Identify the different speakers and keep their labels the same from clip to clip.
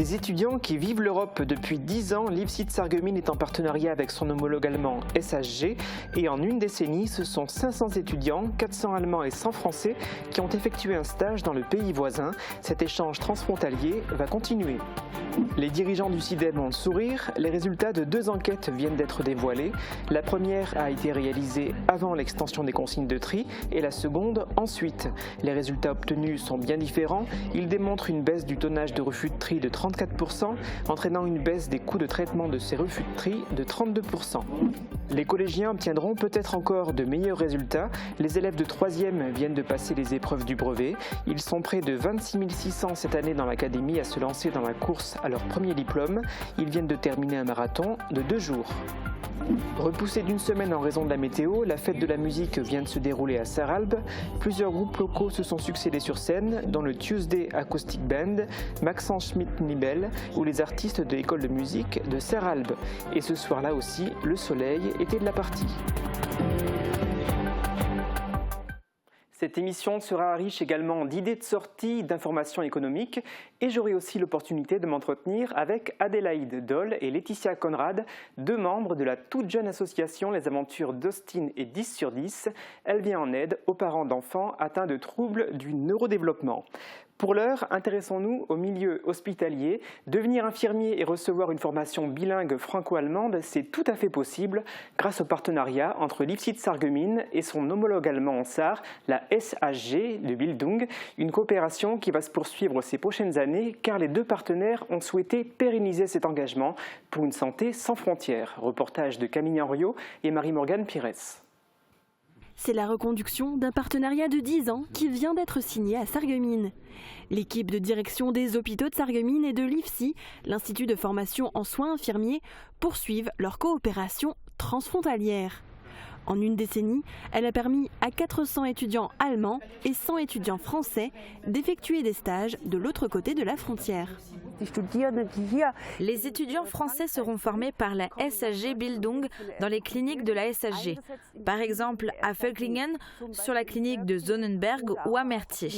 Speaker 1: des étudiants qui vivent l'Europe depuis 10 ans, l'IFSIT Sarreguemines est en partenariat avec son homologue allemand SHG et en une décennie, ce sont 500 étudiants, 400 allemands et 100 français qui ont effectué un stage dans le pays voisin. Cet échange transfrontalier va continuer. Les dirigeants du CIDEM ont le sourire, les résultats de 2 enquêtes viennent d'être dévoilés. La première a été réalisée avant l'extension des consignes de tri et la seconde ensuite. Les résultats obtenus sont bien différents, ils démontrent une baisse du tonnage de refus de tri de 34%, entraînant une baisse des coûts de traitement de ces refus de tri de 32%. Les collégiens obtiendront peut-être encore de meilleurs résultats. Les élèves de 3e viennent de passer les épreuves du brevet. Ils sont près de 26 600 cette année dans l'académie à se lancer dans la course à leur premier diplôme. Ils viennent de terminer un marathon de 2 jours. Repoussée d'une semaine en raison de la météo, la fête de la musique vient de se dérouler à Sarralbe. Plusieurs groupes locaux se sont succédés sur scène, dont le Tuesday Acoustic Band, Maxence Schmidt-Nibel ou les artistes de l'école de musique de Sarralbe. Et ce soir-là aussi, le soleil était de la partie. Cette émission sera riche également d'idées de sortie, d'informations économiques et j'aurai aussi l'opportunité de m'entretenir avec Adélaïde Doll et Laetitia Conrad, 2 membres de la toute jeune association Les Aventures d'Austin et 10 sur 10. Elle vient en aide aux parents d'enfants atteints de troubles du neurodéveloppement. Pour l'heure, intéressons-nous au milieu hospitalier. Devenir infirmier et recevoir une formation bilingue franco-allemande, c'est tout à fait possible grâce au partenariat entre l'IFSIT Sarreguemines et son homologue allemand en SAR, la SHG de Bildung, une coopération qui va se poursuivre ces prochaines années car les 2 partenaires ont souhaité pérenniser cet engagement pour une santé sans frontières. Reportage de Camille Henriot et Marie-Morgane Pires.
Speaker 2: C'est la reconduction d'un partenariat de 10 ans qui vient d'être signé à Sarreguemines. L'équipe de direction des hôpitaux de Sarreguemines et de l'IFSI, l'Institut de formation en soins infirmiers, poursuivent leur coopération transfrontalière. En une décennie, elle a permis à 400 étudiants allemands et 100 étudiants français d'effectuer des stages de l'autre côté de la frontière.
Speaker 3: Les étudiants français seront formés par la SHG Bildung dans les cliniques de la SHG. Par exemple, à Völklingen, sur la clinique de Sonnenberg ou à Mertier.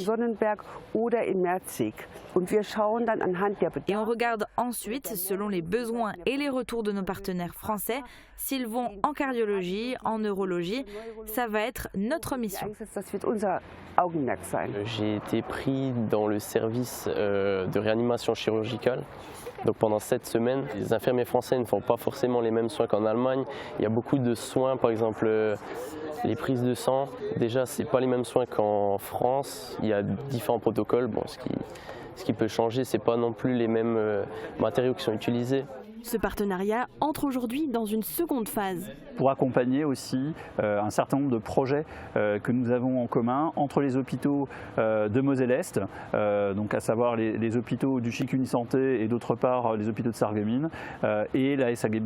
Speaker 3: Et on regarde ensuite, selon les besoins et les retours de nos partenaires français, s'ils vont en cardiologie, en neurologie. Ça va être notre mission.
Speaker 4: J'ai été pris dans le service de réanimation chirurgicale. Donc pendant 7 semaines, les infirmiers français ne font pas forcément les mêmes soins qu'en Allemagne. Il y a beaucoup de soins, par exemple les prises de sang. Déjà, ce n'est pas les mêmes soins qu'en France. Il y a différents protocoles. Bon, ce qui peut changer, ce n'est pas non plus les mêmes matériaux qui sont utilisés.
Speaker 2: Ce partenariat entre aujourd'hui dans une seconde phase.
Speaker 5: Pour accompagner aussi un certain nombre de projets que nous avons en commun entre les hôpitaux de Moselle-Est, donc à savoir les hôpitaux du CHIC Unisanté et d'autre part les hôpitaux de Sarreguemines et la SAG.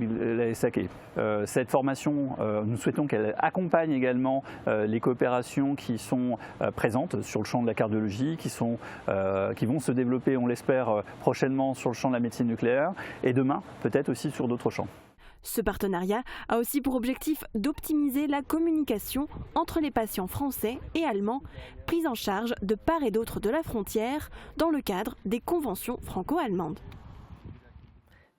Speaker 5: Cette formation, nous souhaitons qu'elle accompagne également les coopérations qui sont présentes sur le champ de la cardiologie, qui vont se développer, on l'espère, prochainement sur le champ de la médecine nucléaire et demain peut-être aussi sur d'autres champs.
Speaker 2: Ce partenariat a aussi pour objectif d'optimiser la communication entre les patients français et allemands pris en charge de part et d'autre de la frontière dans le cadre des conventions franco-allemandes.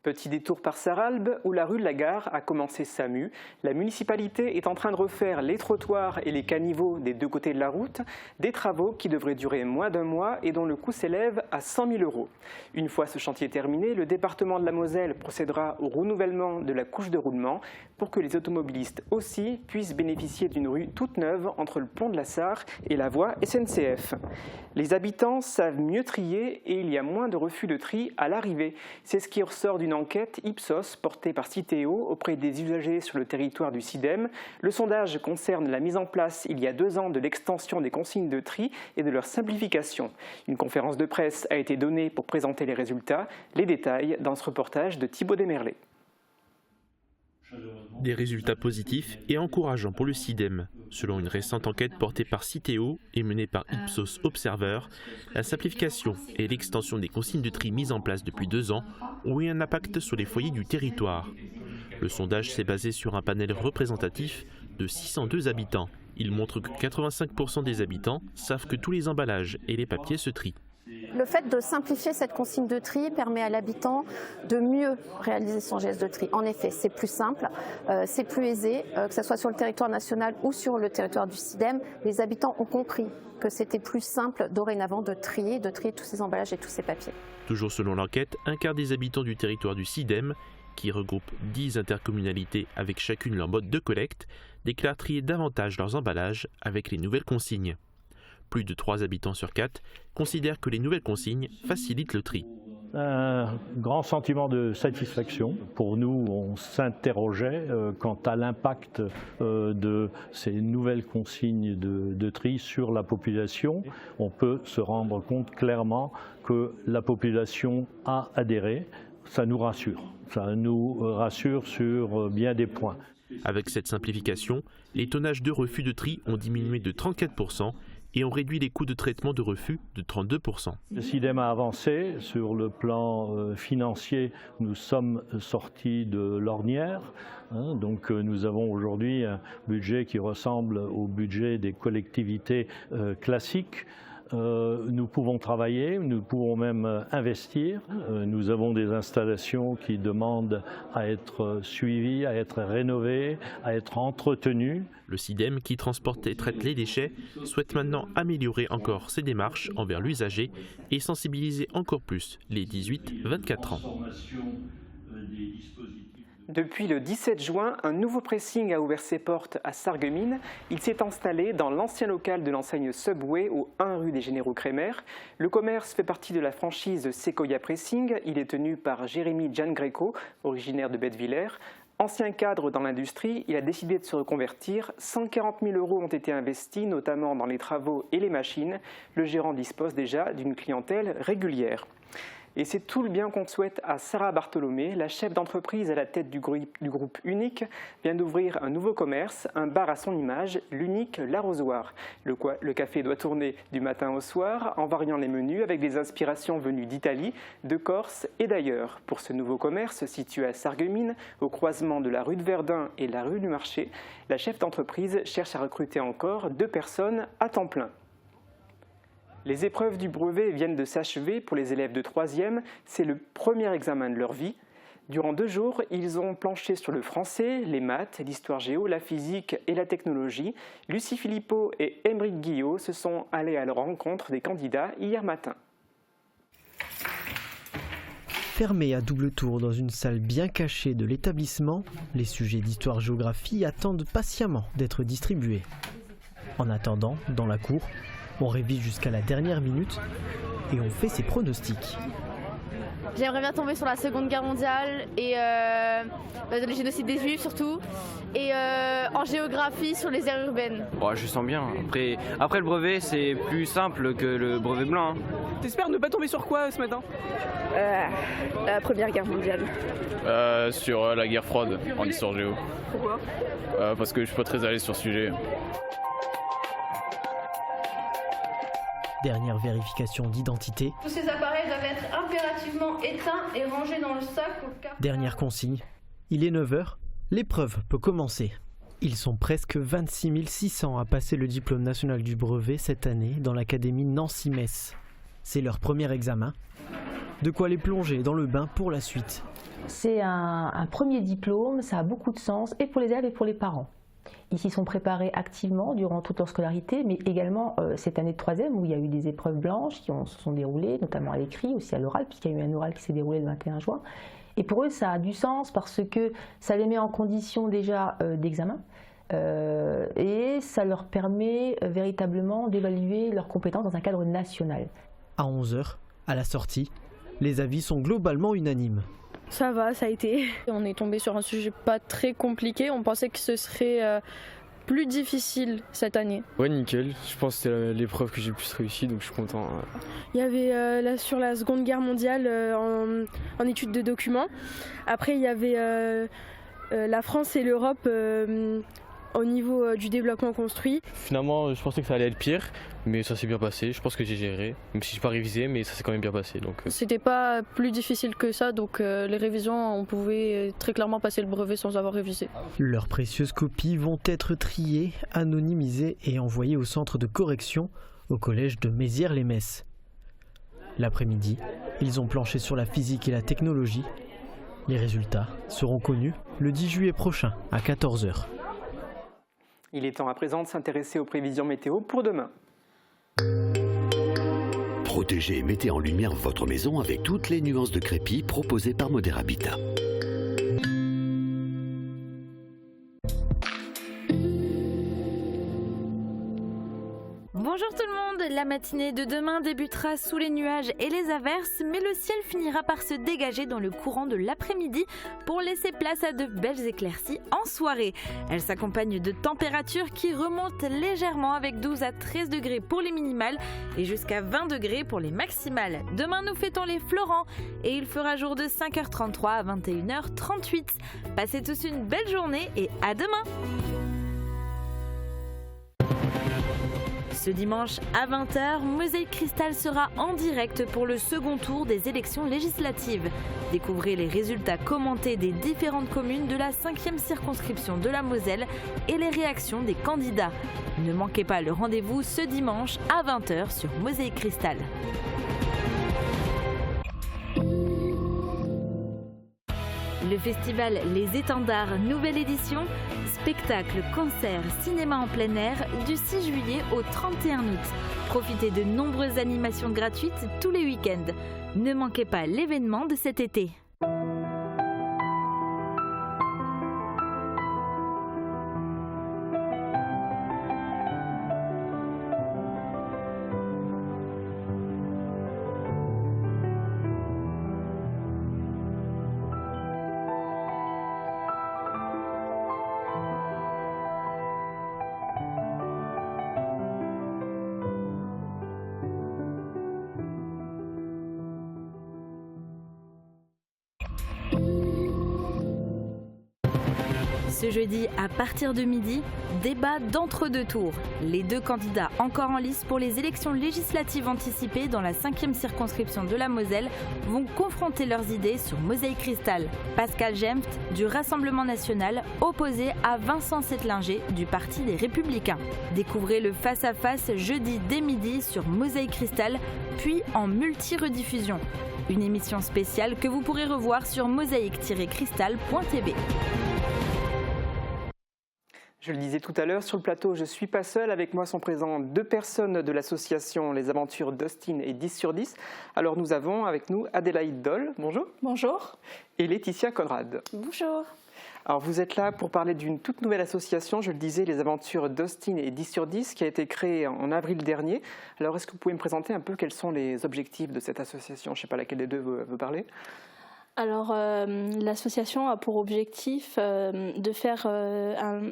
Speaker 1: Petit détour par Sarralbe, où la rue de la Gare a commencé sa mue. La municipalité est en train de refaire les trottoirs et les caniveaux des 2 côtés de la route, des travaux qui devraient durer moins d'1 mois et dont le coût s'élève à 100 000 €. Une fois ce chantier terminé, le département de la Moselle procédera au renouvellement de la couche de roulement pour que les automobilistes aussi puissent bénéficier d'une rue toute neuve entre le pont de la Sarre et la voie SNCF. Les habitants savent mieux trier et il y a moins de refus de tri à l'arrivée. C'est ce qui ressort d'une enquête Ipsos portée par Citeo auprès des usagers sur le territoire du CIDEM. Le sondage concerne la mise en place il y a 2 ans de l'extension des consignes de tri et de leur simplification. Une conférence de presse a été donnée pour présenter les résultats. Les détails dans ce reportage de Thibaut Desmerlet.
Speaker 6: Des résultats positifs et encourageants pour le CIDEM. Selon une récente enquête portée par Citeo et menée par Ipsos Observer, la simplification et l'extension des consignes de tri mises en place depuis 2 ans ont eu un impact sur les foyers du territoire. Le sondage s'est basé sur un panel représentatif de 602 habitants. Il montre que 85% des habitants savent que tous les emballages et les papiers se trient.
Speaker 7: Le fait de simplifier cette consigne de tri permet à l'habitant de mieux réaliser son geste de tri. En effet, c'est plus simple, c'est plus aisé, que ce soit sur le territoire national ou sur le territoire du SIDEM. Les habitants ont compris que c'était plus simple dorénavant de trier tous ces emballages et tous ces papiers.
Speaker 6: Toujours selon l'enquête, un quart des habitants du territoire du SIDEM, qui regroupe 10 intercommunalités avec chacune leur mode de collecte, déclarent trier davantage leurs emballages avec les nouvelles consignes. Plus de 3 habitants sur 4 considèrent que les nouvelles consignes facilitent le tri.
Speaker 8: Un grand sentiment de satisfaction. Pour nous, on s'interrogeait quant à l'impact de ces nouvelles consignes de tri sur la population. On peut se rendre compte clairement que la population a adhéré. Ça nous rassure sur bien des points.
Speaker 6: Avec cette simplification, les tonnages de refus de tri ont diminué de 34% et ont réduit les coûts de traitement de refus de 32%.
Speaker 8: Le SIDEM a avancé sur le plan financier. Nous sommes sortis de l'ornière. Donc nous avons aujourd'hui un budget qui ressemble au budget des collectivités classiques. Nous pouvons travailler, nous pouvons même investir. Nous avons des installations qui demandent à être suivies, à être rénovées, à être entretenues.
Speaker 6: Le SIDEM, qui transporte et traite les déchets, souhaite maintenant améliorer encore ses démarches envers l'usager et sensibiliser encore plus les 18-24 ans.
Speaker 1: Depuis le 17 juin, un nouveau pressing a ouvert ses portes à Sarreguemines. Il s'est installé dans l'ancien local de l'enseigne Subway au 1 rue des Généraux Crémer. Le commerce fait partie de la franchise Sequoia Pressing. Il est tenu par Jérémy Giangreco, originaire de Bettevillers. Ancien cadre dans l'industrie, il a décidé de se reconvertir. 140 000 € ont été investis, notamment dans les travaux et les machines. Le gérant dispose déjà d'une clientèle régulière. Et c'est tout le bien qu'on souhaite à Sarah Bartholomé, la chef d'entreprise à la tête du groupe Unique, vient d'ouvrir un nouveau commerce, un bar à son image, l'Unique L'Arrosoir. Le café doit tourner du matin au soir en variant les menus avec des inspirations venues d'Italie, de Corse et d'ailleurs. Pour ce nouveau commerce situé à Sarreguemines, au croisement de la rue de Verdun et la rue du Marché, la chef d'entreprise cherche à recruter encore 2 personnes à temps plein. Les épreuves du brevet viennent de s'achever pour les élèves de 3e. C'est le premier examen de leur vie. Durant 2 jours, ils ont planché sur le français, les maths, l'histoire géo, la physique et la technologie. Lucie Philippot et Émeric Guillot se sont allés à la rencontre des candidats hier matin.
Speaker 9: Fermés à double tour dans une salle bien cachée de l'établissement, les sujets d'histoire-géographie attendent patiemment d'être distribués. En attendant, dans la cour, on révise jusqu'à la dernière minute et on fait ses pronostics.
Speaker 10: J'aimerais bien tomber sur la Seconde Guerre mondiale et le génocide des Juifs surtout, et en géographie sur les aires urbaines.
Speaker 11: Oh, je sens bien. Après le brevet, c'est plus simple que le brevet blanc.
Speaker 1: T'espères ne pas tomber sur quoi ce matin ?
Speaker 10: La Première Guerre mondiale.
Speaker 12: Sur la guerre froide en histoire géo.
Speaker 10: Pourquoi ?
Speaker 12: Parce que je suis pas très à l'aise sur ce sujet.
Speaker 9: Dernière vérification d'identité.
Speaker 10: Tous ces appareils doivent être impérativement éteints et rangés dans le sac au cas.
Speaker 9: Dernière consigne. Il est 9h, l'épreuve peut commencer. Ils sont presque 26 600 à passer le diplôme national du brevet cette année dans l'académie Nancy-Metz. C'est leur premier examen. De quoi les plonger dans le bain pour la suite.
Speaker 13: C'est un premier diplôme, ça a beaucoup de sens et pour les élèves et pour les parents. Ils s'y sont préparés activement durant toute leur scolarité, mais également cette année de 3e où il y a eu des épreuves blanches qui se sont déroulées, notamment à l'écrit, aussi à l'oral, puisqu'il y a eu un oral qui s'est déroulé le 21 juin. Et pour eux, ça a du sens parce que ça les met en condition déjà d'examen et ça leur permet véritablement d'évaluer leurs compétences dans un cadre national.
Speaker 9: À 11h, à la sortie, les avis sont globalement unanimes.
Speaker 14: Ça va, ça a été. On est tombé sur un sujet pas très compliqué. On pensait que ce serait plus difficile cette année.
Speaker 15: Ouais, nickel. Je pense que c'était l'épreuve que j'ai le plus réussi, donc je suis content.
Speaker 14: Il y avait sur la Seconde Guerre mondiale en études de documents. Après, il y avait la France et l'Europe au niveau du développement construit.
Speaker 15: Finalement, je pensais que ça allait être pire, mais ça s'est bien passé. Je pense que j'ai géré, même si je n'ai pas révisé, mais ça s'est quand même bien passé.
Speaker 14: C'était pas plus difficile que ça, donc les révisions, on pouvait très clairement passer le brevet sans avoir révisé.
Speaker 9: Leurs précieuses copies vont être triées, anonymisées et envoyées au centre de correction au collège de Mézières-les-Messes. L'après-midi, ils ont planché sur la physique et la technologie. Les résultats seront connus le 10 juillet prochain à 14 h.
Speaker 1: Il est temps à présent de s'intéresser aux prévisions météo pour demain.
Speaker 16: Protégez et mettez en lumière votre maison avec toutes les nuances de crépi proposées par Modèle Habitat.
Speaker 3: Bonjour tout le monde, la matinée de demain débutera sous les nuages et les averses, mais le ciel finira par se dégager dans le courant de l'après-midi pour laisser place à de belles éclaircies en soirée. Elle s'accompagne de températures qui remontent légèrement avec 12 à 13 degrés pour les minimales et jusqu'à 20 degrés pour les maximales. Demain nous fêtons les Florents et il fera jour de 5h33 à 21h38. Passez tous une belle journée et à demain! Ce dimanche à 20h, Mosaïque Cristal sera en direct pour le second tour des élections législatives. Découvrez les résultats commentés des différentes communes de la 5e circonscription de la Moselle et les réactions des candidats. Ne manquez pas le rendez-vous ce dimanche à 20h sur Mosaïque Cristal. Le festival Les Étendards, nouvelle édition, spectacle, concert, cinéma en plein air du 6 juillet au 31 août. Profitez de nombreuses animations gratuites tous les week-ends. Ne manquez pas l'événement de cet été. Ce jeudi, à partir de midi, débat d'entre-deux tours. Les deux candidats encore en lice pour les élections législatives anticipées dans la 5e circonscription de la Moselle vont confronter leurs idées sur Mosaïque Cristal. Pascal Gemft, du Rassemblement National, opposé à Vincent Settlinger, du Parti des Républicains. Découvrez le face-à-face jeudi dès midi sur Mosaïque Cristal, puis en multi-rediffusion. Une émission spéciale que vous pourrez revoir sur mosaïque-cristal.tv.
Speaker 1: Je le disais tout à l'heure, sur le plateau, je ne suis pas seul. Avec moi sont présents deux personnes de l'association Les Aventures d'Austin et 10 sur 10. Alors nous avons avec nous Adélaïde Doll, bonjour.
Speaker 17: Bonjour.
Speaker 1: Et Laetitia Conrad.
Speaker 17: Bonjour.
Speaker 1: Alors vous êtes là pour parler d'une toute nouvelle association, je le disais, Les Aventures d'Austin et 10 sur 10, qui a été créée en avril dernier. Alors est-ce que vous pouvez me présenter un peu quels sont les objectifs de cette association? Je ne sais pas laquelle des deux veut parler.
Speaker 17: Alors, l'association a pour objectif de faire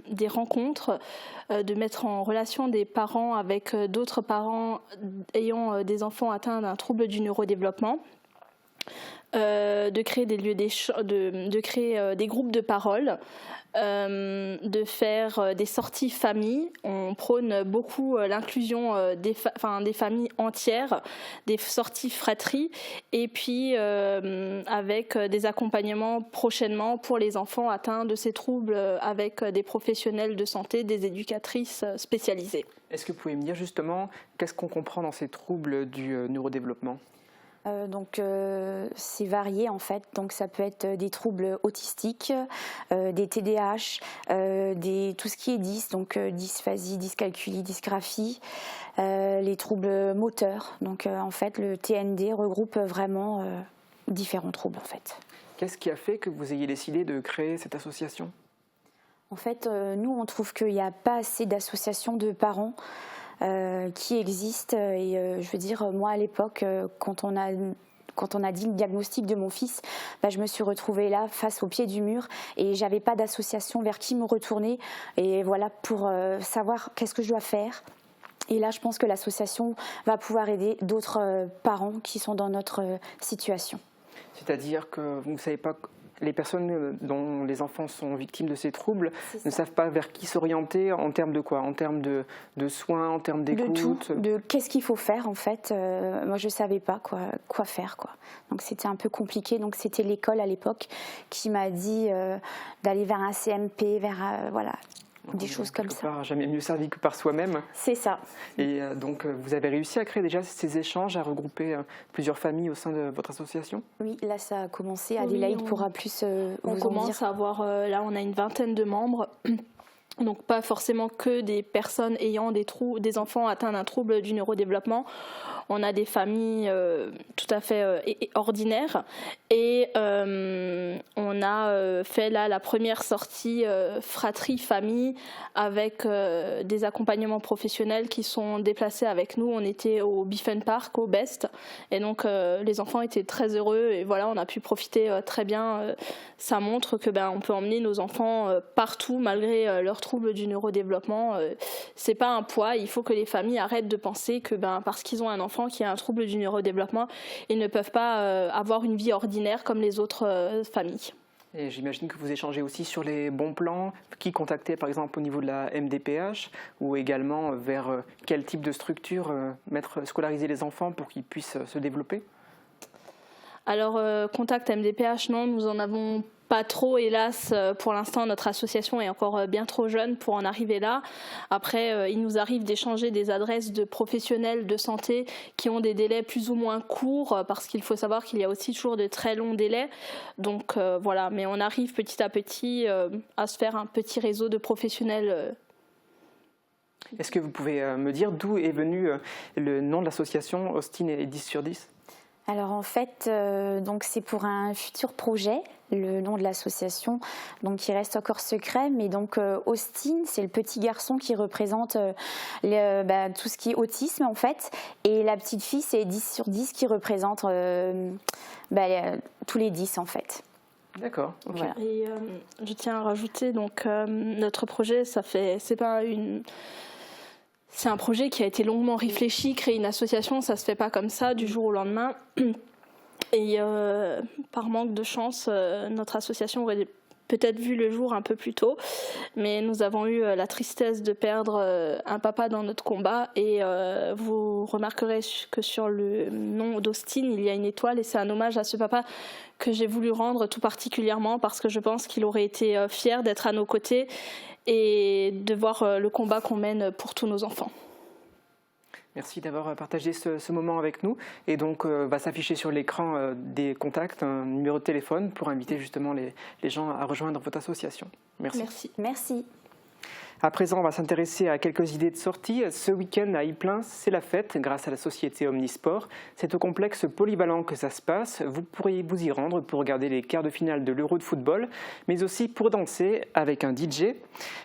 Speaker 17: des rencontres, de mettre en relation des parents avec d'autres parents ayant des enfants atteints d'un trouble du neurodéveloppement, de créer des lieux de créer des groupes de parole, de faire des sorties famille. On prône beaucoup l'inclusion des familles entières, des sorties fratries, et puis avec des accompagnements prochainement pour les enfants atteints de ces troubles avec des professionnels de santé, des éducatrices spécialisées.
Speaker 1: Est-ce que vous pouvez me dire justement qu'est-ce qu'on comprend dans ces troubles du neurodéveloppement ?
Speaker 18: C'est varié en fait, donc ça peut être des troubles autistiques, des TDAH, tout ce qui est dys, donc dysphasie, dyscalculie, dysgraphie, les troubles moteurs. Donc en fait le TND regroupe vraiment différents troubles en fait.
Speaker 1: Qu'est-ce qui a fait que vous ayez décidé de créer cette association ?
Speaker 18: En fait, nous on trouve qu'il n'y a pas assez d'associations de parents qui existent et je veux dire moi à l'époque quand on a dit le diagnostic de mon fils, je me suis retrouvée là face au pied du mur et j'avais pas d'association vers qui me retourner et voilà pour savoir qu'est-ce que je dois faire. Et là je pense que l'association va pouvoir aider d'autres parents qui sont dans notre situation.
Speaker 1: C'est-à-dire que vous ne savez pas, les personnes dont les enfants sont victimes de ces troubles ne savent pas vers qui s'orienter en termes de quoi ? En termes de soins, en termes d'écoute ?
Speaker 18: De qu'est-ce qu'il faut faire en fait. Moi je ne savais pas quoi faire. Donc c'était un peu compliqué. Donc c'était l'école à l'époque qui m'a dit d'aller vers un CMP, vers voilà. des choses comme ça.
Speaker 1: Jamais mieux servi que par soi-même.
Speaker 18: C'est ça.
Speaker 1: Et donc vous avez réussi à créer déjà ces échanges, à regrouper plusieurs familles au sein de votre association?
Speaker 18: Oui, là ça a commencé. Adélaïde pourra plus vous en dire.
Speaker 17: On commence à avoir, là on a une vingtaine de membres. Donc pas forcément que des personnes ayant des enfants atteints d'un trouble du neurodéveloppement. On a des familles tout à fait ordinaires et on a fait là la première sortie fratrie famille avec des accompagnements professionnels qui sont déplacés avec nous. On était au Biffen Park au Best et donc les enfants étaient très heureux et voilà, on a pu profiter très bien. Ça montre que on peut emmener nos enfants partout malgré leurs troubles du neurodéveloppement. C'est pas un poids. Il faut que les familles arrêtent de penser que parce qu'ils ont un enfant qui a un trouble du neurodéveloppement, ils ne peuvent pas avoir une vie ordinaire comme les autres familles.
Speaker 1: Et j'imagine que vous échangez aussi sur les bons plans, qui contacter par exemple au niveau de la MDPH ou également vers quel type de structure scolariser les enfants pour qu'ils puissent se développer?
Speaker 17: Alors, contact MDPH, non, nous en avons pas trop, hélas. Pour l'instant, notre association est encore bien trop jeune pour en arriver là. Après, il nous arrive d'échanger des adresses de professionnels de santé qui ont des délais plus ou moins courts, parce qu'il faut savoir qu'il y a aussi toujours de très longs délais. Donc voilà, mais on arrive petit à petit à se faire un petit réseau de professionnels.
Speaker 1: Est-ce que vous pouvez me dire d'où est venu le nom de l'association Austin et 10 sur 10?
Speaker 18: Alors en fait, donc c'est pour un futur projet, le nom de l'association, donc qui reste encore secret, mais donc Austin, c'est le petit garçon qui représente tout ce qui est autisme en fait, et la petite fille c'est 10 sur 10 qui représente tous les 10 en fait.
Speaker 1: D'accord. Okay.
Speaker 17: Voilà. Et je tiens à rajouter donc notre projet, c'est un projet qui a été longuement réfléchi. Créer une association, ça ne se fait pas comme ça, du jour au lendemain. Et par manque de chance, notre association aurait peut-être vu le jour un peu plus tôt. Mais nous avons eu la tristesse de perdre un papa dans notre combat. Et vous remarquerez que sur le nom d'Austin, il y a une étoile. Et c'est un hommage à ce papa que j'ai voulu rendre tout particulièrement parce que je pense qu'il aurait été fier d'être à nos côtés et de voir le combat qu'on mène pour tous nos enfants.
Speaker 1: Merci d'avoir partagé ce moment avec nous. Et donc, va s'afficher sur l'écran des contacts, un numéro de téléphone pour inviter justement les gens à rejoindre votre association. Merci.
Speaker 18: Merci.
Speaker 1: À présent, on va s'intéresser à quelques idées de sortie. Ce week-end à Ypres, c'est la fête grâce à la société Omnisport. C'est au complexe polyvalent que ça se passe. Vous pourriez vous y rendre pour regarder les quarts de finale de l'Euro de football, mais aussi pour danser avec un DJ.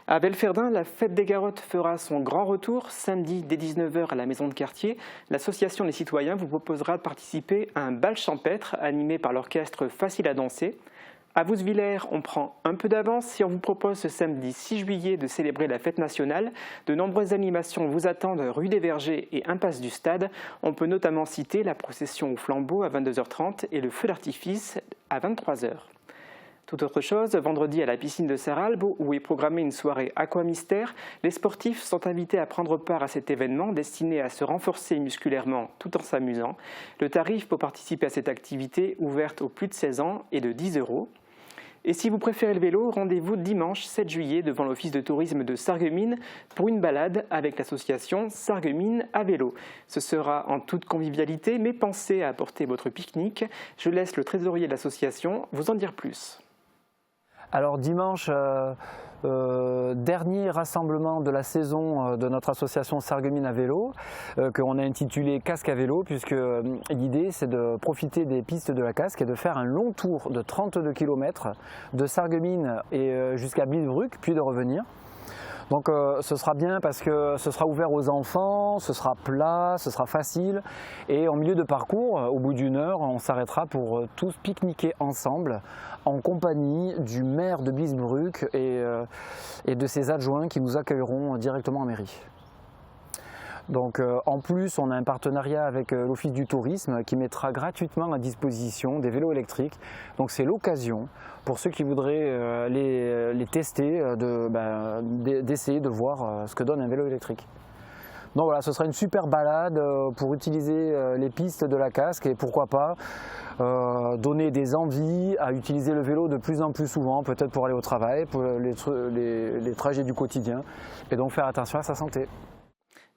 Speaker 1: À Belferdin, la fête des Garottes fera son grand retour samedi dès 19h à la maison de quartier. L'association des citoyens vous proposera de participer à un bal champêtre animé par l'orchestre Facile à danser. À Vousvillers, on prend un peu d'avance si on vous propose ce samedi 6 juillet de célébrer la fête nationale. De nombreuses animations vous attendent rue des Vergers et impasse du Stade. On peut notamment citer la procession au flambeau à 22h30 et le feu d'artifice à 23h. Tout autre chose, vendredi à la piscine de Sarralbe, où est programmée une soirée aquamystère, les sportifs sont invités à prendre part à cet événement destiné à se renforcer musculairement tout en s'amusant. Le tarif pour participer à cette activité, ouverte aux plus de 16 ans, est de 10 €. Et si vous préférez le vélo, rendez-vous dimanche 7 juillet devant l'office de tourisme de Sarreguemines pour une balade avec l'association Sarreguemines à vélo. Ce sera en toute convivialité, mais pensez à apporter votre pique-nique. Je laisse le trésorier de l'association vous en dire plus.
Speaker 19: Alors dimanche, dernier rassemblement de la saison de notre association Sarreguemines à vélo, qu'on a intitulé Casque à vélo, puisque l'idée c'est de profiter des pistes de la Casque et de faire un long tour de 32 km de Sarreguemines jusqu'à Bliesbruck, puis de revenir. Donc ce sera bien parce que ce sera ouvert aux enfants, ce sera plat, ce sera facile. Et en milieu de parcours, au bout d'une heure, on s'arrêtera pour tous pique-niquer ensemble en compagnie du maire de Bliesbruck et de ses adjoints qui nous accueilleront directement en mairie. Donc en plus, on a un partenariat avec l'Office du tourisme qui mettra gratuitement à disposition des vélos électriques. Donc c'est l'occasion pour ceux qui voudraient les tester, d'essayer de voir ce que donne un vélo électrique. Donc voilà, ce sera une super balade pour utiliser les pistes de la Casques et pourquoi pas donner des envies à utiliser le vélo de plus en plus souvent, peut-être pour aller au travail, pour les trajets du quotidien, et donc faire attention à sa santé.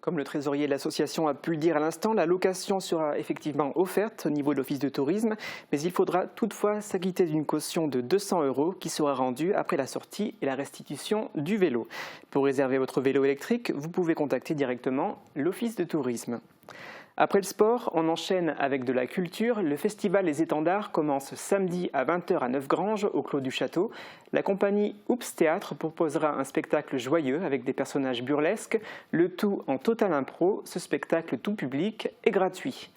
Speaker 1: Comme le trésorier de l'association a pu le dire à l'instant, la location sera effectivement offerte au niveau de l'office de tourisme, mais il faudra toutefois s'acquitter d'une caution de 200 € qui sera rendue après la sortie et la restitution du vélo. Pour réserver votre vélo électrique, vous pouvez contacter directement l'office de tourisme. Après le sport, on enchaîne avec de la culture. Le festival Les Étendards commence samedi à 20h à Neufgrange, au Clos du Château. La compagnie Oups Théâtre proposera un spectacle joyeux avec des personnages burlesques, le tout en total impro. Ce spectacle tout public est gratuit.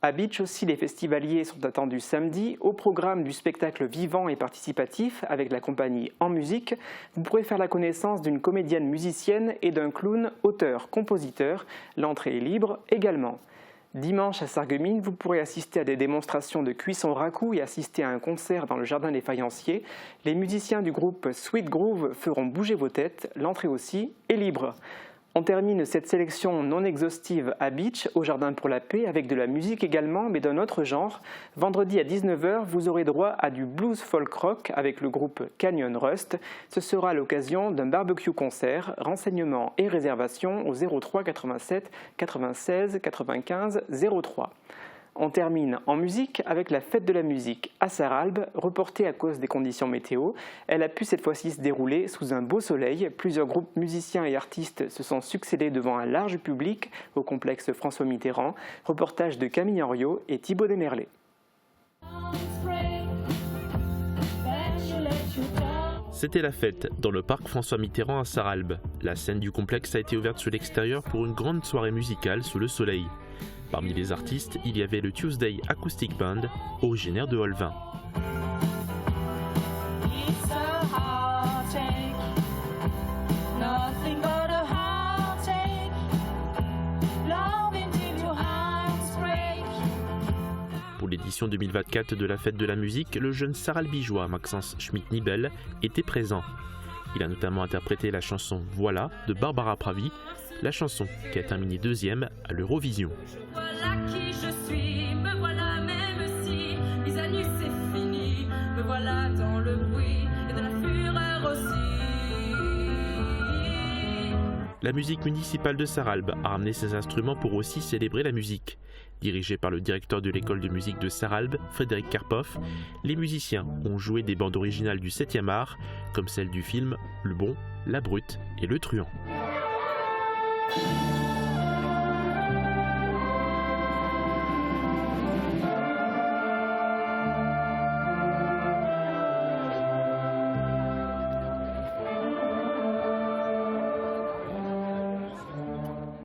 Speaker 1: À Beach aussi, les festivaliers sont attendus samedi. Au programme du spectacle vivant et participatif avec la compagnie En Musique, vous pourrez faire la connaissance d'une comédienne musicienne et d'un clown auteur-compositeur. L'entrée est libre également. Dimanche à Sarreguemines, vous pourrez assister à des démonstrations de cuisson raku et assister à un concert dans le jardin des faïenciers. Les musiciens du groupe Sweet Groove feront bouger vos têtes. L'entrée aussi est libre. On termine cette sélection non exhaustive à Beach, au Jardin pour la Paix, avec de la musique également, mais d'un autre genre. Vendredi à 19h, vous aurez droit à du blues folk rock avec le groupe Canyon Rust. Ce sera à l'occasion d'un barbecue concert. Renseignements et réservations au 03 87 96 95 03. On termine en musique avec la fête de la musique à Sarralbe, reportée à cause des conditions météo. Elle a pu cette fois-ci se dérouler sous un beau soleil. Plusieurs groupes musiciens et artistes se sont succédés devant un large public au complexe François Mitterrand. Reportage de Camille Henriot et Thibaut Desmerlet.
Speaker 6: C'était la fête dans le parc François Mitterrand à Sarralbe. La scène du complexe a été ouverte sur l'extérieur pour une grande soirée musicale sous le soleil. Parmi les artistes, il y avait le Tuesday Acoustic Band, originaire de Holvin. Pour l'édition 2024 de la Fête de la musique, le jeune sarralbigeois Maxence Schmidt-Nibel était présent. Il a notamment interprété la chanson « Voilà » de Barbara Pravi, la chanson qui a terminé deuxième à l'Eurovision.
Speaker 20: Voilà qui je suis, me voilà même si les années c'est fini, me voilà dans le bruit et dans la fureur aussi.
Speaker 6: La musique municipale de Sarralbe a ramené ses instruments pour aussi célébrer la musique. Dirigé par le directeur de l'école de musique de Sarralbe, Frédéric Karpoff, les musiciens ont joué des bandes originales du 7e art, comme celle du film Le Bon, la Brute et le Truand.